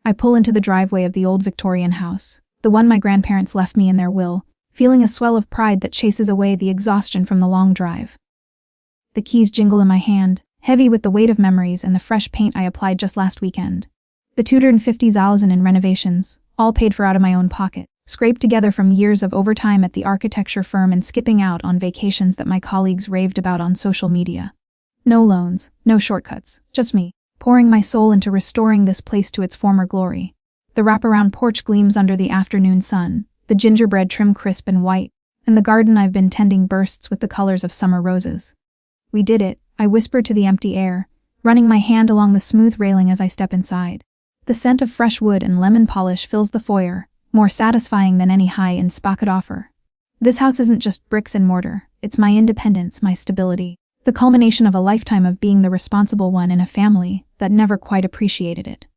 I pull into the driveway of the old Victorian house, the one my grandparents left me in their will, feeling a swell of pride that chases away the exhaustion from the long drive. The keys jingle in my hand, heavy with the weight of memories and the fresh paint I applied just last weekend. The $250,000 in renovations, all paid for out of my own pocket, scraped together from years of overtime at the architecture firm and skipping out on vacations that my colleagues raved about on social media. No loans, no shortcuts, just me, pouring my soul into restoring this place to its former glory. The wraparound porch gleams under the afternoon sun, the gingerbread trim crisp and white, and the garden I've been tending bursts with the colors of summer roses. We did it, I whispered to the empty air, running my hand along the smooth railing as I step inside. The scent of fresh wood and lemon polish fills the foyer, more satisfying than any high-end spa could offer. This house isn't just bricks and mortar, it's my independence, my stability, the culmination of a lifetime of being the responsible one in a family that never quite appreciated it.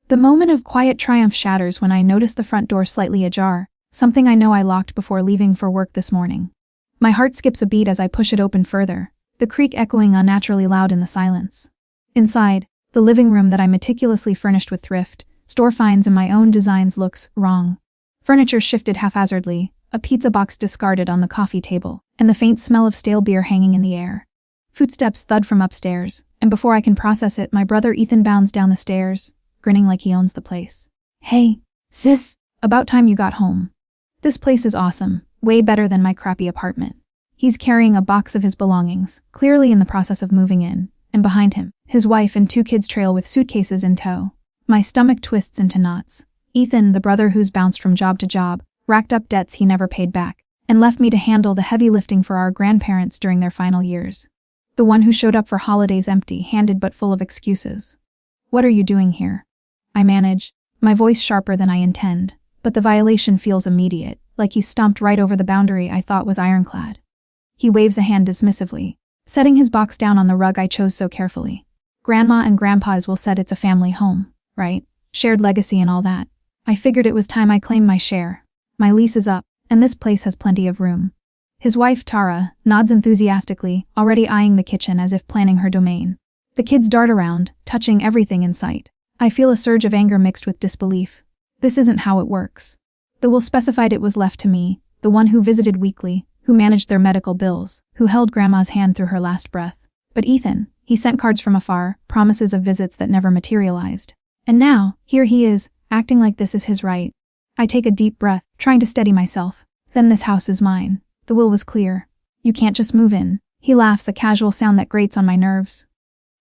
The moment of quiet triumph shatters when I notice the front door slightly ajar, something I know I locked before leaving for work this morning. My heart skips a beat as I push it open further, the creak echoing unnaturally loud in the silence. Inside, the living room that I meticulously furnished with thrift, store finds and my own designs looks wrong. Furniture shifted haphazardly, a pizza box discarded on the coffee table, and the faint smell of stale beer hanging in the air. Footsteps thud from upstairs, and before I can process it, my brother Ethan bounds down the stairs, grinning like he owns the place. "Hey, sis, about time you got home. This place is awesome, way better than my crappy apartment." He's carrying a box of his belongings, clearly in the process of moving in, and behind him, his wife and 2 kids trail with suitcases in tow. My stomach twists into knots. Ethan, the brother who's bounced from job to job, racked up debts he never paid back, and left me to handle the heavy lifting for our grandparents during their final years. The one who showed up for holidays empty-handed but full of excuses. "What are you doing here?" I manage, my voice sharper than I intend, but the violation feels immediate, like he stomped right over the boundary I thought was ironclad. He waves a hand dismissively, setting his box down on the rug I chose so carefully. "Grandma and Grandpa's will said it's a family home, right? Shared legacy and all that. I figured it was time I claimed my share. My lease is up, and this place has plenty of room." His wife, Tara, nods enthusiastically, already eyeing the kitchen as if planning her domain. The kids dart around, touching everything in sight. I feel a surge of anger mixed with disbelief. This isn't how it works. The will specified it was left to me, the one who visited weekly, who managed their medical bills, who held Grandma's hand through her last breath. But Ethan, he sent cards from afar, promises of visits that never materialized. And now, here he is, acting like this is his right. I take a deep breath, trying to steady myself. Then this house is mine. The will was clear. "You can't just move in." He laughs, a casual sound that grates on my nerves.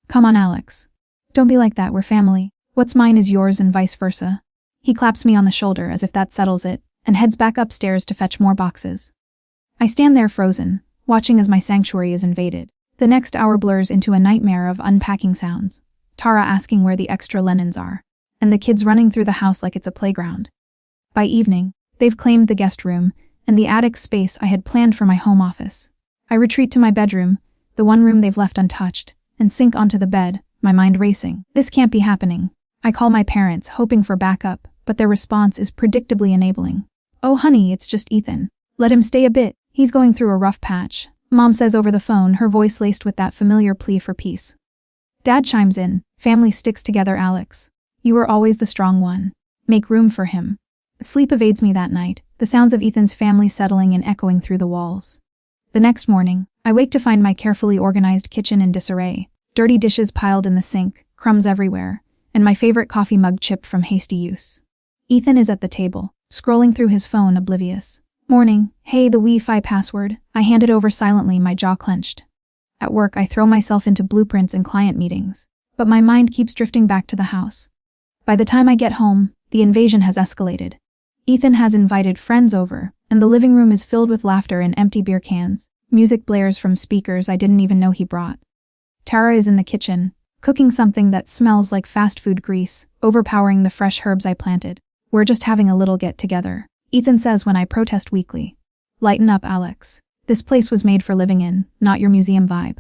"Come on, Alex. Don't be like that, we're family. What's mine is yours and vice versa." He claps me on the shoulder as if that settles it, and heads back upstairs to fetch more boxes. I stand there frozen, watching as my sanctuary is invaded. The next hour blurs into a nightmare of unpacking sounds. Tara asking where the extra linens are, and the kids running through the house like it's a playground. By evening, they've claimed the guest room and the attic space I had planned for my home office. I retreat to my bedroom, the one room they've left untouched, and sink onto the bed, my mind racing. This can't be happening. I call my parents, hoping for backup, but their response is predictably enabling. "Oh honey, it's just Ethan. Let him stay a bit. He's going through a rough patch," Mom says over the phone, her voice laced with that familiar plea for peace. Dad chimes in, "Family sticks together, Alex. You were always the strong one. Make room for him." Sleep evades me that night, the sounds of Ethan's family settling and echoing through the walls. The next morning, I wake to find my carefully organized kitchen in disarray, dirty dishes piled in the sink, crumbs everywhere, and my favorite coffee mug chipped from hasty use. Ethan is at the table, scrolling through his phone oblivious. "Morning, hey, the Wi-Fi password." I hand it over silently, my jaw clenched. At work, I throw myself into blueprints and client meetings, but my mind keeps drifting back to the house. By the time I get home, the invasion has escalated. Ethan has invited friends over, and the living room is filled with laughter and empty beer cans. Music blares from speakers I didn't even know he brought. Tara is in the kitchen, cooking something that smells like fast food grease, overpowering the fresh herbs I planted. "We're just having a little get-together," Ethan says when I protest weakly. "Lighten up, Alex. This place was made for living in, not your museum vibe."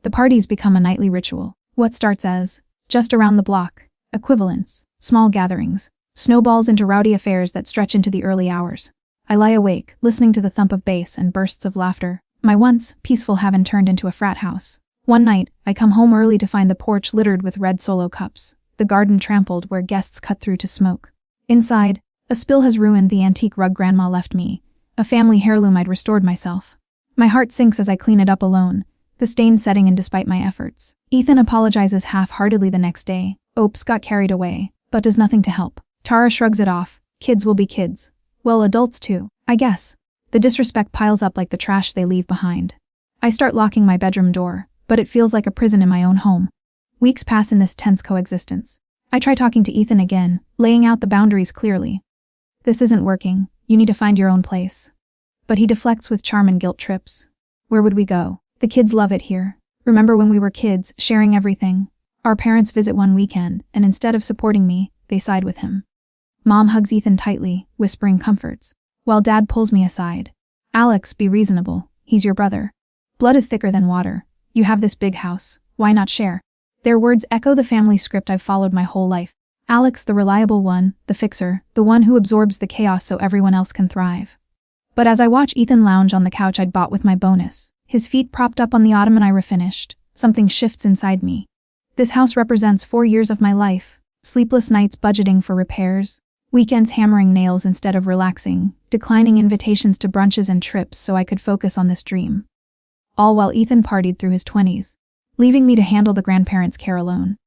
The parties become a nightly ritual. What starts as just around the block, equivalents, small gatherings, snowballs into rowdy affairs that stretch into the early hours. I lie awake, listening to the thump of bass and bursts of laughter. My once peaceful haven turned into a frat house. One night, I come home early to find the porch littered with red Solo cups. the garden trampled where guests cut through to smoke. Inside, a spill has ruined the antique rug Grandma left me, a family heirloom I'd restored myself. My heart sinks as I clean it up alone, the stain setting in despite my efforts. Ethan apologizes half-heartedly the next day. Oops, got carried away, but does nothing to help. Tara shrugs it off. Kids will be kids. Well, adults too, I guess. The disrespect piles up like the trash they leave behind. I start locking my bedroom door, but it feels like a prison in my own home. Weeks pass in this tense coexistence. I try talking to Ethan again, laying out the boundaries clearly. This isn't working. You need to find your own place. But he deflects with charm and guilt trips. Where would we go? The kids love it here. Remember when we were kids, sharing everything? Our parents visit one weekend, and instead of supporting me, they side with him. Mom hugs Ethan tightly, whispering comforts, while Dad pulls me aside. Alex, be reasonable. He's your brother. Blood is thicker than water. You have this big house. Why not share? Their words echo the family script I've followed my whole life. Alex, the reliable one, the fixer, the one who absorbs the chaos so everyone else can thrive. But as I watch Ethan lounge on the couch I'd bought with my bonus, his feet propped up on the ottoman I refinished, something shifts inside me. This house represents 4 years of my life, sleepless nights budgeting for repairs, weekends hammering nails instead of relaxing, declining invitations to brunches and trips so I could focus on this dream. All while Ethan partied through his 20s, leaving me to handle the grandparents' care alone.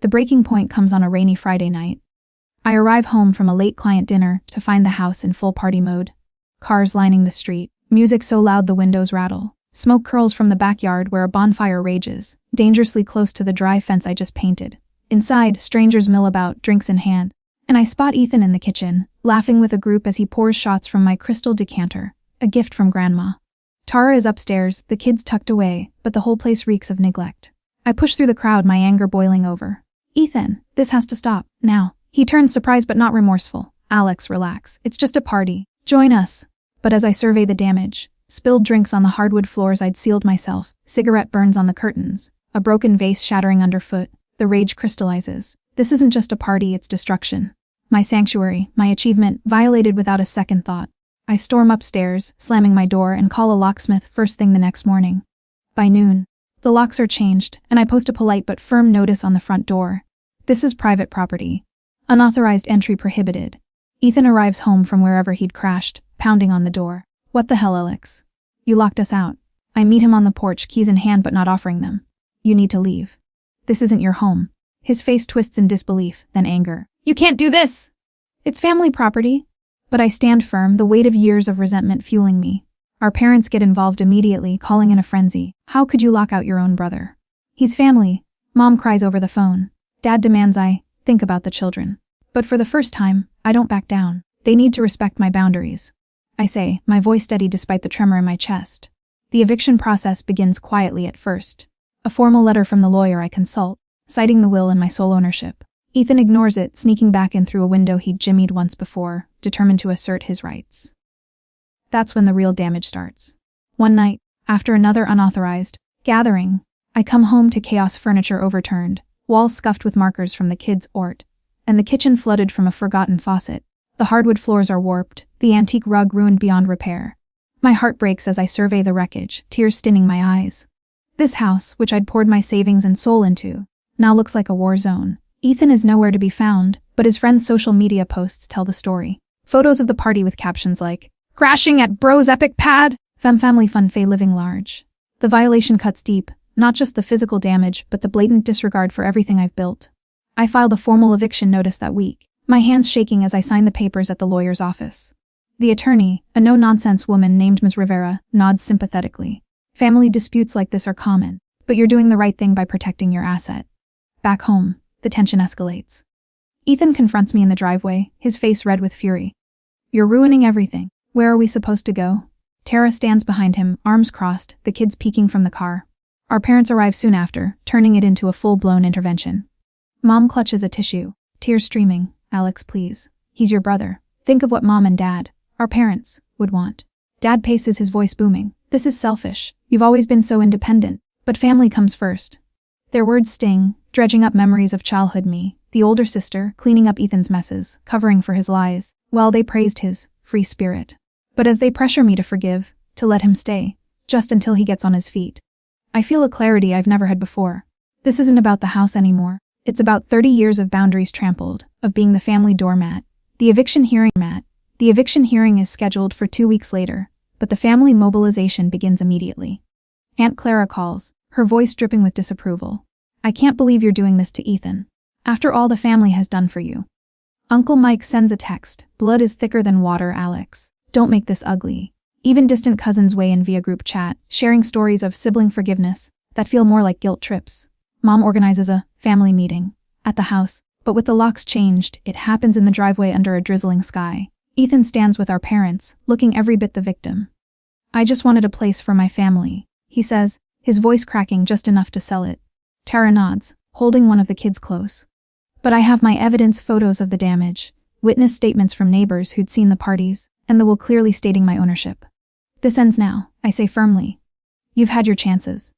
The breaking point comes on a rainy Friday night. I arrive home from a late client dinner to find the house in full party mode. Cars lining the street, music so loud the windows rattle. Smoke curls from the backyard where a bonfire rages, dangerously close to the dry fence I just painted. Inside, strangers mill about, drinks in hand. And I spot Ethan in the kitchen, laughing with a group as he pours shots from my crystal decanter, a gift from Grandma. Tara is upstairs, the kids tucked away, but the whole place reeks of neglect. I push through the crowd, my anger boiling over. Ethan, this has to stop, now. He turns surprised but not remorseful. Alex, relax. It's just a party. Join us. But as I survey the damage, spilled drinks on the hardwood floors I'd sealed myself, cigarette burns on the curtains, a broken vase shattering underfoot, the rage crystallizes. This isn't just a party, it's destruction. My sanctuary, my achievement, violated without a second thought. I storm upstairs, slamming my door, and call a locksmith first thing the next morning. By noon, the locks are changed, and I post a polite but firm notice on the front door. This is private property. Unauthorized entry prohibited. Ethan arrives home from wherever he'd crashed, pounding on the door. What the hell, Alex? You locked us out. I meet him on the porch, keys in hand but not offering them. You need to leave. This isn't your home. His face twists in disbelief, then anger. You can't do this! It's family property. But I stand firm, the weight of years of resentment fueling me. Our parents get involved immediately, calling in a frenzy. How could you lock out your own brother? He's family. Mom cries over the phone. Dad demands I think about the children. But for the first time, I don't back down. They need to respect my boundaries. I say, my voice steady despite the tremor in my chest. The eviction process begins quietly at first. A formal letter from the lawyer I consult, citing the will and my sole ownership. Ethan ignores it, sneaking back in through a window he'd jimmied once before, determined to assert his rights. That's when the real damage starts. One night, after another unauthorized gathering, I come home to chaos, furniture overturned, walls scuffed with markers from the kids' ort, and the kitchen flooded from a forgotten faucet. The hardwood floors are warped, the antique rug ruined beyond repair. My heart breaks as I survey the wreckage, tears stinning my eyes. This house, which I'd poured my savings and soul into, now looks like a war zone. Ethan is nowhere to be found, but his friends' social media posts tell the story. Photos of the party with captions like, "Crashing at Bro's Epic Pad! Family fun Faye living large." The violation cuts deep, not just the physical damage, but the blatant disregard for everything I've built. I filed a formal eviction notice that week, my hands shaking as I signed the papers at the lawyer's office. The attorney, a no-nonsense woman named Ms. Rivera, nods sympathetically. Family disputes like this are common, but you're doing the right thing by protecting your asset. Back home, the tension escalates. Ethan confronts me in the driveway, his face red with fury. You're ruining everything. Where are we supposed to go? Tara stands behind him, arms crossed, the kids peeking from the car. Our parents arrive soon after, turning it into a full-blown intervention. Mom clutches a tissue, tears streaming. Alex, please. He's your brother. Think of what Mom and Dad, our parents, would want. Dad paces, his voice booming. This is selfish. You've always been so independent. But family comes first. Their words sting, dredging up memories of childhood me, the older sister, cleaning up Ethan's messes, covering for his lies, while they praised his free spirit. But as they pressure me to forgive, to let him stay, just until he gets on his feet, I feel a clarity I've never had before. This isn't about the house anymore. It's about 30 years of boundaries trampled, of being the family doormat. The eviction hearing is scheduled for 2 weeks later, but the family mobilization begins immediately. Aunt Clara calls, her voice dripping with disapproval. I can't believe you're doing this to Ethan. After all the family has done for you. Uncle Mike sends a text. Blood is thicker than water, Alex. Don't make this ugly. Even distant cousins weigh in via group chat, sharing stories of sibling forgiveness that feel more like guilt trips. Mom organizes a family meeting at the house, but with the locks changed, it happens in the driveway under a drizzling sky. Ethan stands with our parents, looking every bit the victim. I just wanted a place for my family, he says, his voice cracking just enough to sell it. Tara nods, holding one of the kids close. But I have my evidence, photos of the damage, witness statements from neighbors who'd seen the parties, and the will clearly stating my ownership. This ends now, I say firmly. You've had your chances.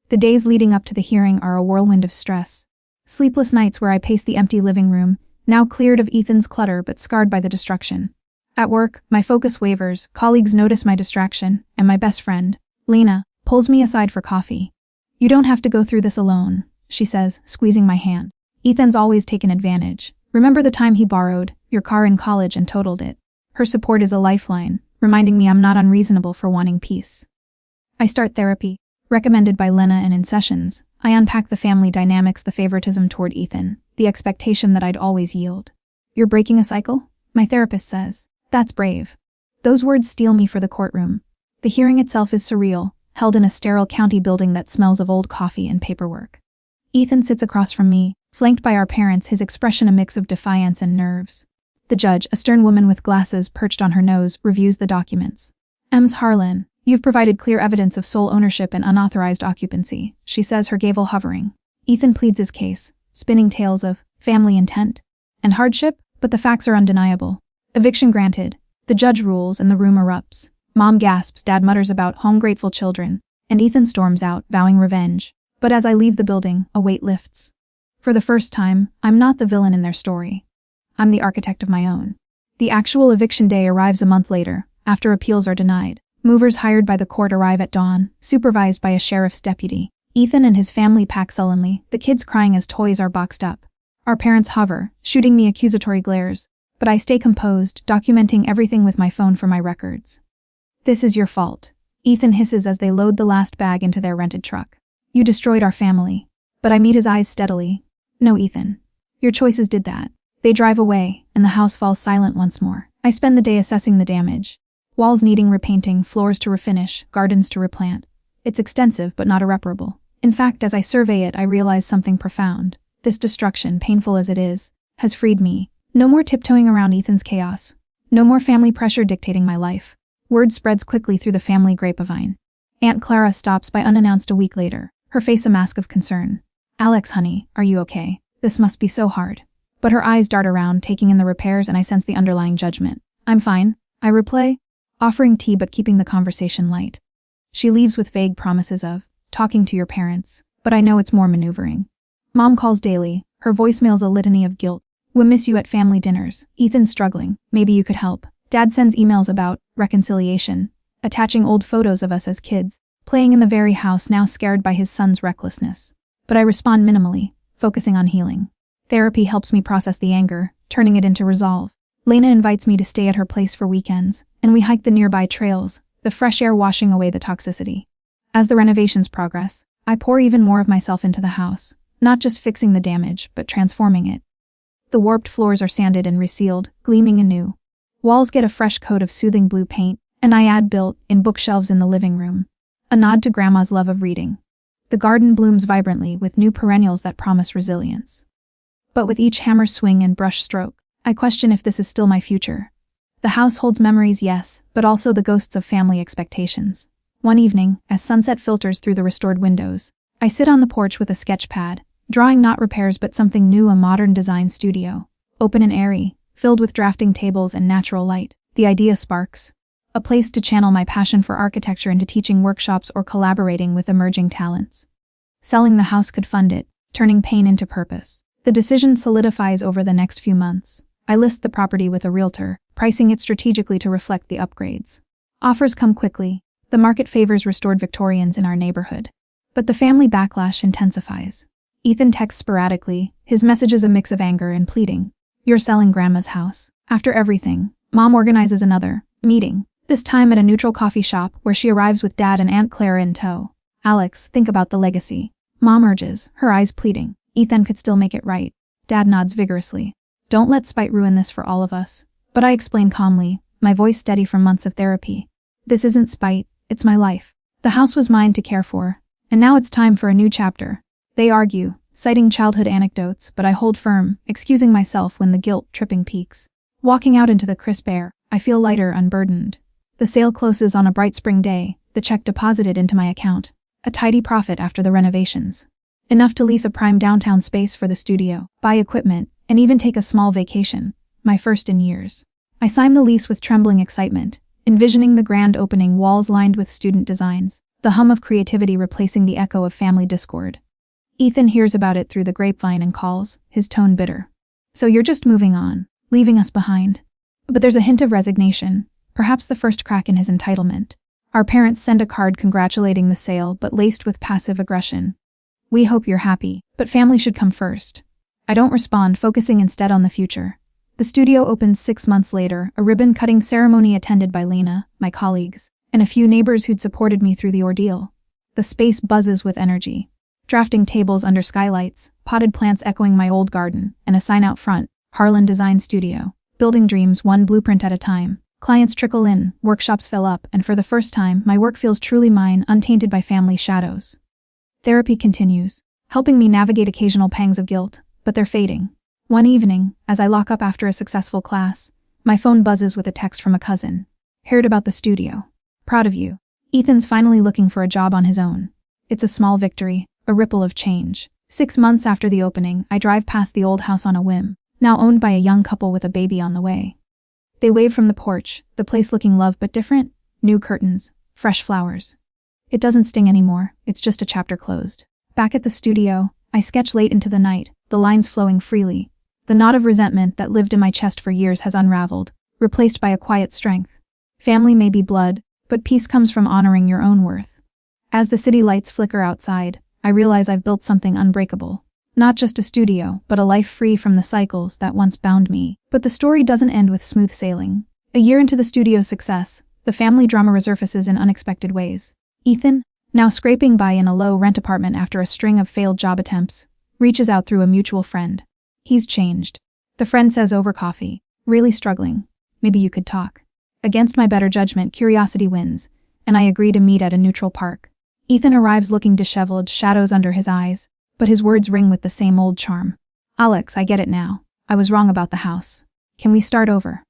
The days leading up to the hearing are a whirlwind of stress. Sleepless nights where I pace the empty living room, now cleared of Ethan's clutter but scarred by the destruction. At work, my focus wavers, colleagues notice my distraction, and my best friend, Lena, pulls me aside for coffee. You don't have to go through this alone, she says, squeezing my hand. Ethan's always taken advantage. Remember the time he borrowed your car in college and totaled it? Her support is a lifeline, reminding me I'm not unreasonable for wanting peace. I start therapy, recommended by Lena, and in sessions, I unpack the family dynamics, the favoritism toward Ethan, the expectation that I'd always yield. You're breaking a cycle? My therapist says. That's brave. Those words steel me for the courtroom. The hearing itself is surreal, held in a sterile county building that smells of old coffee and paperwork. Ethan sits across from me, flanked by our parents, his expression a mix of defiance and nerves. The judge, a stern woman with glasses perched on her nose, reviews the documents. Ms. Harlan, you've provided clear evidence of sole ownership and unauthorized occupancy, she says, her gavel hovering. Ethan pleads his case, spinning tales of family intent and hardship, but the facts are undeniable. Eviction granted. The judge rules and the room erupts. Mom gasps, Dad mutters about home-grateful children, and Ethan storms out, vowing revenge. But as I leave the building, a weight lifts. For the first time, I'm not the villain in their story. I'm the architect of my own. The actual eviction day arrives a month later, after appeals are denied. Movers hired by the court arrive at dawn, supervised by a sheriff's deputy. Ethan and his family pack sullenly, the kids crying as toys are boxed up. Our parents hover, shooting me accusatory glares, but I stay composed, documenting everything with my phone for my records. This is your fault, Ethan hisses as they load the last bag into their rented truck. You destroyed our family. But I meet his eyes steadily. No, Ethan. Your choices did that. They drive away, and the house falls silent once more. I spend the day assessing the damage. Walls needing repainting, floors to refinish, gardens to replant. It's extensive, but not irreparable. In fact, as I survey it, I realize something profound. This destruction, painful as it is, has freed me. No more tiptoeing around Ethan's chaos. No more family pressure dictating my life. Word spreads quickly through the family grapevine. Aunt Clara stops by unannounced a week later, her face a mask of concern. Alex, honey, are you okay? This must be so hard. But her eyes dart around, taking in the repairs, and I sense the underlying judgment. I'm fine, I replay, offering tea but keeping the conversation light. She leaves with vague promises of talking to your parents, but I know it's more maneuvering. Mom calls daily, her voicemail's a litany of guilt. We'll miss you at family dinners. Ethan's struggling. Maybe you could help. Dad sends emails about reconciliation, attaching old photos of us as kids, playing in the very house now scared by his son's recklessness. But I respond minimally, focusing on healing. Therapy helps me process the anger, turning it into resolve. Lena invites me to stay at her place for weekends, and we hike the nearby trails, the fresh air washing away the toxicity. As the renovations progress, I pour even more of myself into the house, not just fixing the damage, but transforming it. The warped floors are sanded and resealed, gleaming anew. Walls get a fresh coat of soothing blue paint, and I add built-in bookshelves in the living room. A nod to Grandma's love of reading. The garden blooms vibrantly with new perennials that promise resilience. But with each hammer swing and brush stroke, I question if this is still my future. The house holds memories, yes, but also the ghosts of family expectations. One evening, as sunset filters through the restored windows, I sit on the porch with a sketch pad, drawing not repairs but something new, a modern design studio. Open and airy, filled with drafting tables and natural light, the idea sparks. A place to channel my passion for architecture into teaching workshops or collaborating with emerging talents. Selling the house could fund it, turning pain into purpose. The decision solidifies over the next few months. I list the property with a realtor, pricing it strategically to reflect the upgrades. Offers come quickly. The market favors restored Victorians in our neighborhood. But the family backlash intensifies. Ethan texts sporadically, his messages a mix of anger and pleading. You're selling Grandma's house. After everything, Mom organizes another meeting, this time at a neutral coffee shop where she arrives with Dad and Aunt Clara in tow. Alex, think about the legacy. Mom urges, her eyes pleading. Ethan could still make it right. Dad nods vigorously. Don't let spite ruin this for all of us. But I explain calmly, my voice steady from months of therapy. This isn't spite, it's my life. The house was mine to care for, and now it's time for a new chapter. They argue, citing childhood anecdotes, but I hold firm, excusing myself when the guilt-tripping peaks. Walking out into the crisp air, I feel lighter, unburdened. The sale closes on a bright spring day, the check deposited into my account. A tidy profit after the renovations. Enough to lease a prime downtown space for the studio, buy equipment, and even take a small vacation, my first in years. I sign the lease with trembling excitement, envisioning the grand opening, walls lined with student designs, the hum of creativity replacing the echo of family discord. Ethan hears about it through the grapevine and calls, his tone bitter. So you're just moving on, leaving us behind. But there's a hint of resignation, perhaps the first crack in his entitlement. Our parents send a card congratulating the sale, but laced with passive aggression. We hope you're happy, but family should come first. I don't respond, focusing instead on the future. The studio opens 6 months later, a ribbon-cutting ceremony attended by Lena, my colleagues, and a few neighbors who'd supported me through the ordeal. The space buzzes with energy. Drafting tables under skylights, potted plants echoing my old garden, and a sign out front, Harlan Design Studio. Building dreams one blueprint at a time. Clients trickle in, workshops fill up, and for the first time, my work feels truly mine, untainted by family shadows. Therapy continues, helping me navigate occasional pangs of guilt, but they're fading. One evening, as I lock up after a successful class, my phone buzzes with a text from a cousin. Heard about the studio. Proud of you. Ethan's finally looking for a job on his own. It's a small victory, a ripple of change. 6 months after the opening, I drive past the old house on a whim, now owned by a young couple with a baby on the way. They wave from the porch, the place looking loved but different, new curtains, fresh flowers. It doesn't sting anymore, it's just a chapter closed. Back at the studio, I sketch late into the night, the lines flowing freely. The knot of resentment that lived in my chest for years has unraveled, replaced by a quiet strength. Family may be blood, but peace comes from honoring your own worth. As the city lights flicker outside, I realize I've built something unbreakable. Not just a studio, but a life free from the cycles that once bound me. But the story doesn't end with smooth sailing. A year into the studio's success, the family drama resurfaces in unexpected ways. Ethan, now scraping by in a low rent apartment after a string of failed job attempts, reaches out through a mutual friend. He's changed. The friend says over coffee, really struggling. Maybe you could talk. Against my better judgment, curiosity wins, and I agree to meet at a neutral park. Ethan arrives looking disheveled, shadows under his eyes, but his words ring with the same old charm. Alex, I get it now. I was wrong about the house. Can we start over?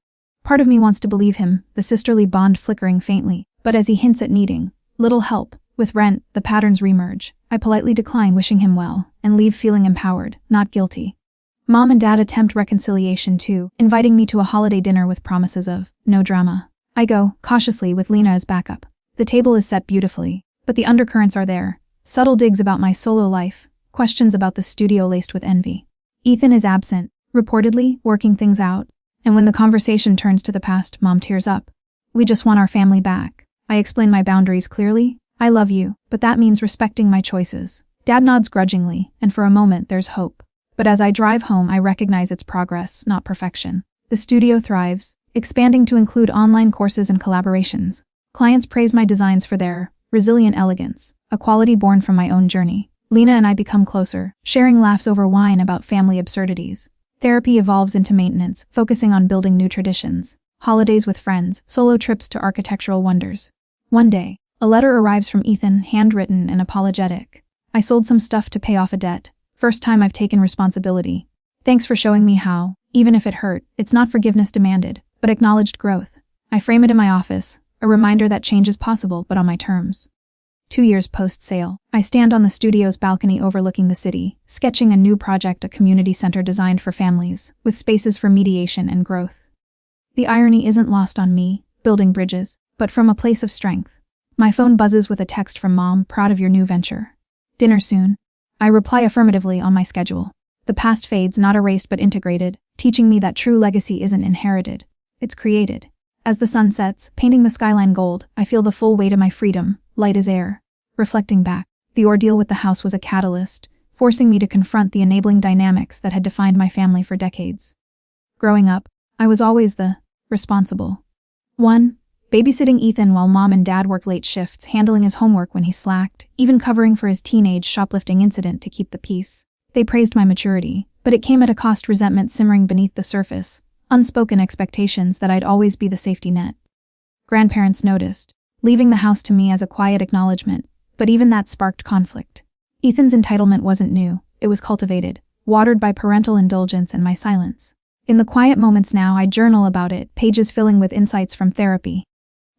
Part of me wants to believe him, the sisterly bond flickering faintly, but as he hints at needing little help with rent, the patterns remerge. I politely decline, wishing him well, and leave feeling empowered, not guilty. Mom and Dad attempt reconciliation too, inviting me to a holiday dinner with promises of no drama. I go, cautiously, with Lena as backup. The table is set beautifully, but the undercurrents are there. Subtle digs about my solo life, questions about the studio laced with envy. Ethan is absent, reportedly working things out, and when the conversation turns to the past, Mom tears up. We just want our family back. I explain my boundaries clearly. I love you, but that means respecting my choices. Dad nods grudgingly, and for a moment there's hope. But as I drive home, I recognize its progress, not perfection. The studio thrives, expanding to include online courses and collaborations. Clients praise my designs for their resilient elegance, a quality born from my own journey. Lena and I become closer, sharing laughs over wine about family absurdities. Therapy evolves into maintenance, focusing on building new traditions. Holidays with friends, solo trips to architectural wonders. One day, a letter arrives from Ethan, handwritten and apologetic. I sold some stuff to pay off a debt. First time I've taken responsibility. Thanks for showing me how. Even if it hurt, it's not forgiveness demanded, but acknowledged growth. I frame it in my office, a reminder that change is possible, but on my terms. 2 years post-sale, I stand on the studio's balcony overlooking the city, sketching a new project, a community center designed for families, with spaces for mediation and growth. The irony isn't lost on me, building bridges, but from a place of strength. My phone buzzes with a text from Mom, proud of your new venture. Dinner soon. I reply affirmatively on my schedule. The past fades, not erased but integrated, teaching me that true legacy isn't inherited. It's created. As the sun sets, painting the skyline gold, I feel the full weight of my freedom, light as air. Reflecting back, the ordeal with the house was a catalyst, forcing me to confront the enabling dynamics that had defined my family for decades. Growing up, I was always the responsible one, babysitting Ethan while mom and dad worked late shifts, handling his homework when he slacked, even covering for his teenage shoplifting incident to keep the peace. They praised my maturity, but it came at a cost, resentment simmering beneath the surface, unspoken expectations that I'd always be the safety net. Grandparents noticed, leaving the house to me as a quiet acknowledgement, but even that sparked conflict. Ethan's entitlement wasn't new, it was cultivated, watered by parental indulgence and my silence. In the quiet moments now, I journal about it, pages filling with insights from therapy.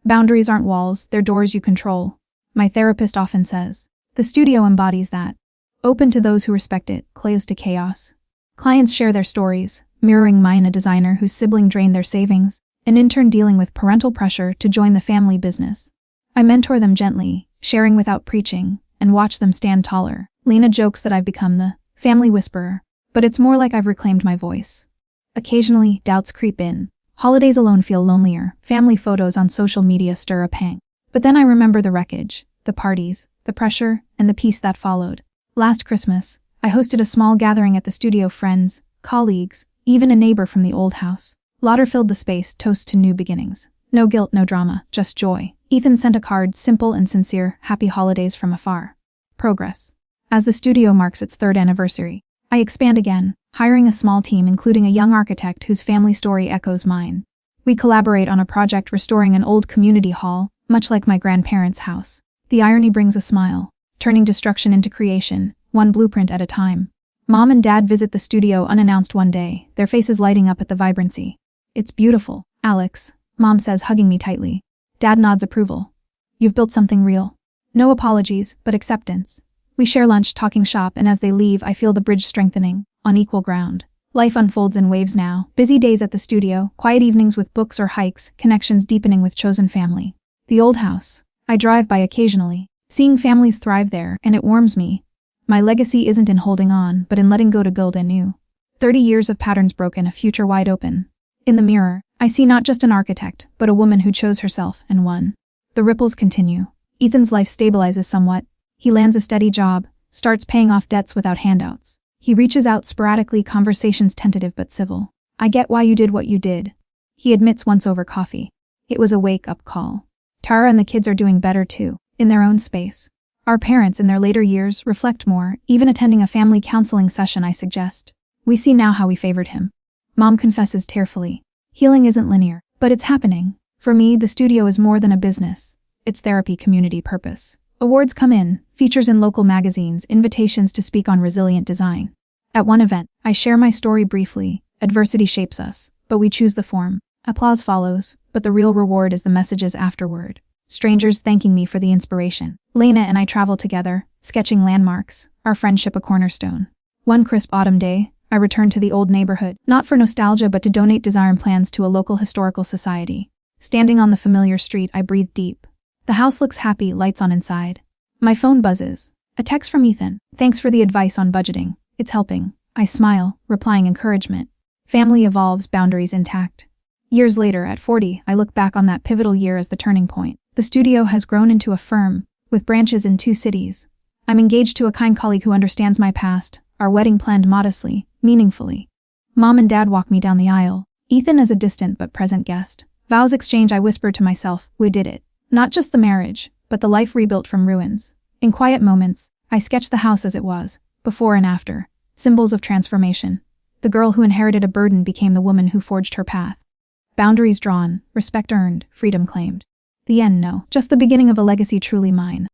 Boundaries aren't walls, they're doors you control. My therapist often says. The studio embodies that. Open to those who respect it, closed to chaos. Clients share their stories, mirroring mine, a designer whose sibling drained their savings, an intern dealing with parental pressure to join the family business. I mentor them gently, sharing without preaching, and watch them stand taller. Lena jokes that I've become the family whisperer, but it's more like I've reclaimed my voice. Occasionally, doubts creep in. Holidays alone feel lonelier, family photos on social media stir a pang. But then I remember the wreckage, the parties, the pressure, and the peace that followed. Last Christmas, I hosted a small gathering at the studio. Friends, colleagues, even a neighbor from the old house. Laughter filled the space, toast to new beginnings. No guilt, no drama, just joy. Ethan sent a card, simple and sincere, happy holidays from afar. Progress. As the studio marks its 3rd anniversary, I expand again, hiring a small team including a young architect whose family story echoes mine. We collaborate on a project restoring an old community hall, much like my grandparents' house. The irony brings a smile, turning destruction into creation, one blueprint at a time. Mom and Dad visit the studio unannounced one day, their faces lighting up at the vibrancy. It's beautiful, Alex, Mom says, hugging me tightly. Dad nods approval. You've built something real. No apologies, but acceptance. We share lunch, talking shop, and as they leave, I feel the bridge strengthening, on equal ground. Life unfolds in waves now. Busy days at the studio, quiet evenings with books or hikes, connections deepening with chosen family. The old house. I drive by occasionally, seeing families thrive there, and it warms me. My legacy isn't in holding on, but in letting go to build anew. 30 years of patterns broken, a future wide open. In the mirror, I see not just an architect, but a woman who chose herself and won. The ripples continue. Ethan's life stabilizes somewhat. He lands a steady job, starts paying off debts without handouts. He reaches out sporadically, conversations tentative but civil. I get why you did what you did. He admits once over coffee. It was a wake-up call. Tara and the kids are doing better too, in their own space. Our parents in their later years reflect more, even attending a family counseling session I suggest. We see now how we favored him. Mom confesses tearfully. Healing isn't linear, but it's happening. For me, the studio is more than a business. It's therapy, community, purpose. Awards come in, features in local magazines, invitations to speak on resilient design. At one event, I share my story briefly. Adversity shapes us, but we choose the form. Applause follows, but the real reward is the messages afterward. Strangers thanking me for the inspiration. Lena and I travel together, sketching landmarks, our friendship a cornerstone. One crisp autumn day, I return to the old neighborhood, not for nostalgia but to donate design plans to a local historical society. Standing on the familiar street, I breathe deep. The house looks happy, lights on inside. My phone buzzes. A text from Ethan. Thanks for the advice on budgeting. It's helping. I smile, replying encouragement. Family evolves, boundaries intact. Years later, at 40, I look back on that pivotal year as the turning point. The studio has grown into a firm, with branches in 2 cities. I'm engaged to a kind colleague who understands my past, our wedding planned modestly, meaningfully. Mom and Dad walk me down the aisle. Ethan is a distant but present guest. Vows exchange, I whisper to myself, we did it. Not just the marriage, but the life rebuilt from ruins. In quiet moments, I sketch the house as it was, before and after, symbols of transformation. The girl who inherited a burden became the woman who forged her path. Boundaries drawn, respect earned, freedom claimed. The end, no, just the beginning of a legacy truly mine.